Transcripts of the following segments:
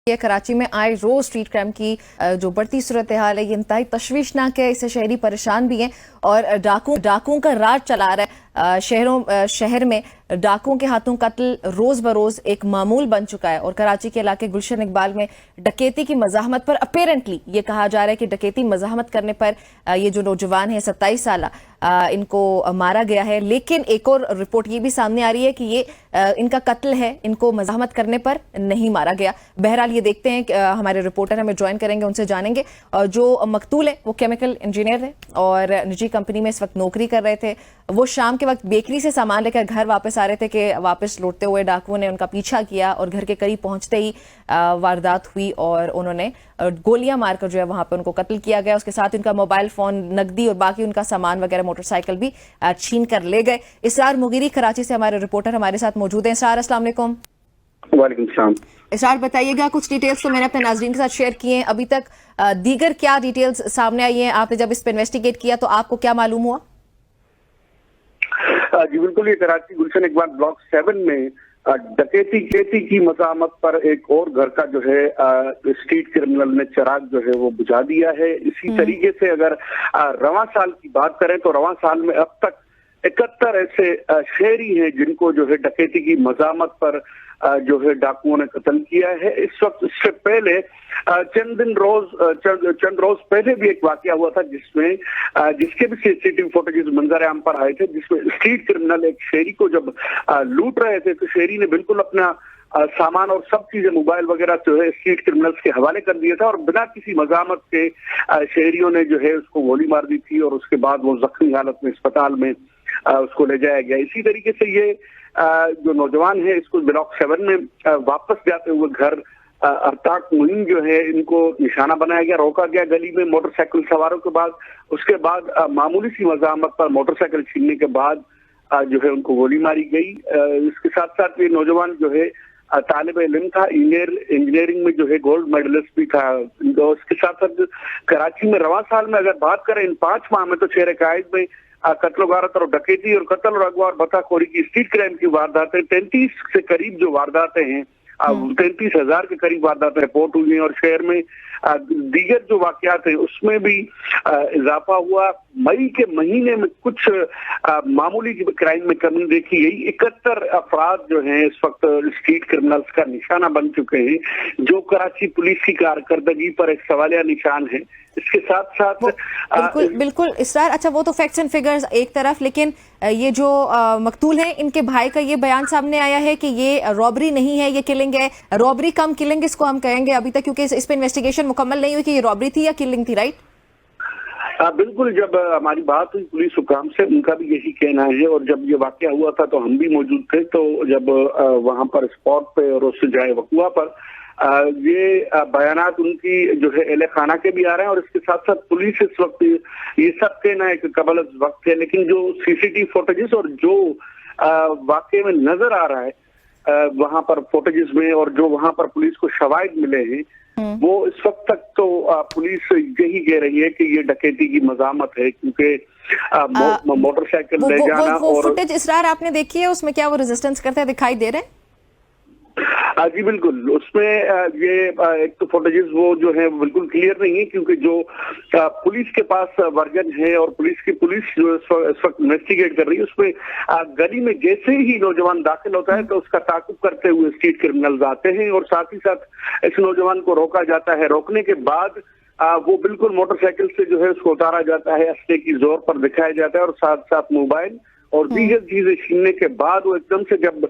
ये कराची में आए रोज स्ट्रीट क्राइम की जो बढ़ती सूरत हाल है ये इंतहाई तशवीशनाक है। इससे शहरी परेशान भी हैं और डाकुओं का राज चला रहा है। शहर में डाकुओं के हाथों कत्ल रोज बरोज एक मामूल बन चुका है और कराची के इलाके गुलशन इकबाल में डकैती की मज़ाहमत पर अपेरेंटली ये कहा जा रहा है कि डकैती मज़ाहमत करने पर ये जो नौजवान है 27 साल इनको मारा गया है। लेकिन एक और रिपोर्ट ये भी सामने आ रही है कि ये इनका कत्ल है, इनको मज़ाहमत करने पर नहीं मारा गया। बहरहाल ये देखते हैं कि हमारे रिपोर्टर हमें ज्वाइन करेंगे, उनसे जानेंगे। जो मकतूल है वो केमिकल इंजीनियर है और निजी कंपनी में इस वक्त नौकरी कर रहे थे। वो शाम के वक्त बेकरी से सामान लेकर घर वापस आ रहे थे कि वापस लौटते हुए डाकुओं ने उनका पीछा किया और घर के करीब पहुंचते ही वारदात हुई और उन्होंने गोलियां मारकर जो है वहां पे उनको कत्ल किया गया। उसके साथ उनका मोबाइल फोन, नकदी और बाकी उनका सामान वगैरह, मोटरसाइकिल भी छीन कर ले गए। इसरार मुगीरी कराची से हमारे रिपोर्टर हमारे साथ मौजूद हैं। इसरार, अस्सलाम वालेकुम। वालेकुम सलाम। इसरार, बताइएगा, कुछ डिटेल्स तो मैंने अपने नाज़रीन के साथ शेयर किए हैं, अभी तक दीगर क्या डिटेल्स सामने आई हैं? आपने जब इस पर इन्वेस्टिगेट किया तो आपको क्या मालूम हुआ? जी बिल्कुल, ये कराची गुलशन इकबाल ब्लॉक 7 में डकैती की मज़ाहमत पर एक और घर का जो है स्ट्रीट क्रिमिनल ने चिराग जो है वो बुझा दिया है। इसी तरीके से अगर रवां साल की बात करें तो रवां साल में अब तक 71 ऐसे शहरी हैं जिनको जो है डकैती की मज़ाहमत पर जो है डाकुओं ने कत्ल किया है। इस वक्त इससे पहले चंद रोज पहले भी एक वाकया हुआ था जिसके भी सीसीटीवी फुटेज मंजर आम पर आए थे, जिसमें स्ट्रीट क्रिमिनल एक शहरी को जब लूट रहे थे तो शहरी ने बिल्कुल अपना सामान और सब चीजें, मोबाइल वगैरह जो है स्ट्रीट क्रिमिनल्स के हवाले कर दिया था और बिना किसी मज़ाहमत के शहरियों ने जो है उसको गोली मार दी थी और उसके बाद वो जख्मी हालत में अस्पताल में उसको ले जाया गया। इसी तरीके से ये जो नौजवान है इसको ब्लॉक 7 में वापस जाते हुए घर अरताक मुहिम जो है इनको निशाना बनाया गया, रोका गया गली में मोटरसाइकिल सवारों के बाद। उसके बाद मामूली सी मज़ाहमत पर मोटरसाइकिल छीनने के बाद जो है उनको गोली मारी गई। इसके साथ साथ ये नौजवान जो है तालिब इल्म था, इंजीनियरिंग में जो है गोल्ड मेडलिस्ट भी था। उसके साथ साथ कराची में रवां साल में अगर बात करें इन 5 माह में तो शहर कायद में कत्ल गारत और डकैती और कत्ल और अगवा और बताखोरी की स्ट्रीट क्राइम की वारदातें 33 से करीब जो वारदातें हैं 33,000 के करीब वारदातें रिपोर्ट हुई हैं और शहर में दीगर जो वाकयात हैं उसमें भी इजाफा हुआ। मई के महीने में कुछ मामूली क्राइम में कमी देखी गई। 71 अफराद जो हैं इस वक्त स्ट्रीट क्रिमिनल्स का निशाना बन चुके हैं, जो कराची पुलिस की कारकर्दगी पर एक सवालिया निशान है। इसके साथ साथ बिल्कुल इसरार, अच्छा वो तो फैक्ट्स एंड फिगर्स एक तरफ, लेकिन ये जो मकतूल हैं इनके भाई का ये बयान सामने आया है कि ये रॉबरी नहीं है, ये किलिंग है। रॉबरी कम किलिंग इसको हम कहेंगे अभी तक, क्योंकि इस पे इन्वेस्टिगेशन मुकम्मल नहीं हुई कि ये रॉबरी थी या किलिंग थी, राइट? बिल्कुल, जब हमारी बात हुई पुलिस हुकाम से उनका भी यही कहना है और जब ये वाकया हुआ था तो हम भी मौजूद थे। तो जब वहां पर स्पॉट पे और उस जाए वकुआ पर ये बयानात उनकी जो है एहले खाना के भी आ रहे हैं और इसके साथ साथ पुलिस इस वक्त ये सब कहना एक कबल वक्त है, लेकिन जो सीसीटीवी फुटेजेस और जो वाकये में नजर आ रहा है वहां पर फुटेजेस में और जो वहां पर पुलिस को शवाहिद मिले हैं वो इस वक्त तक तो पुलिस यही कह रही है कि ये डकैती की मज़ाहमत है, क्योंकि मोटरसाइकिल ले जाना और फुटेज इसरार आपने देखी है, उसमें क्या वो रेजिस्टेंस करते हैं दिखाई दे रहे हैं? जी बिल्कुल, उसमें ये एक तो फुटेजेस वो जो है बिल्कुल क्लियर नहीं है, क्योंकि जो पुलिस के पास वर्जन है और पुलिस जो इस वक्त इन्वेस्टिगेट कर रही है उसमें गली में जैसे ही नौजवान दाखिल होता है तो उसका ताकुब करते हुए स्ट्रीट क्रिमिनल्स आते हैं और साथ ही साथ इस नौजवान को रोका जाता है। रोकने के बाद वो बिल्कुल मोटरसाइकिल से जो है उसको उतारा जाता है, असले की जोर पर दिखाया जाता है और साथ साथ मोबाइल और दीगर चीजें छीनने के बाद वो एकदम से जब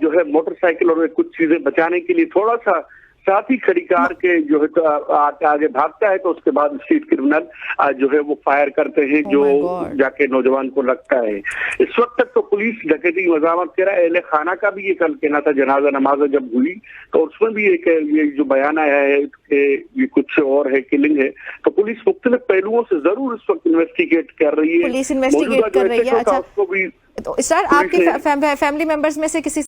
जो है मोटरसाइकिल और कुछ चीजें बचाने के लिए थोड़ा सा साथ ही खड़ी कार के जो है आगे भागता है तो उसके बाद स्ट्रीट क्रिमिनल जो है वो फायर करते हैं, जो जाके नौजवान को लगता है। इस वक्त तक तो पुलिस डकैती की मज़ाहमत कर रहा है। अहले खाना का भी ये कल कहना था, जनाजा नमाज जब हुई तो उसमें भी एक ये जो बयान आया है कि ये कुछ और है, किलिंग है। तो पुलिस मुख्तलिफ पहलुओं से जरूर इस वक्त इन्वेस्टिगेट कर रही है, पुलिस इन्वेस्टिगेट कर रही है। अच्छा, उसको भी तो सर आपके फैमिली मेंबर्स में से किसी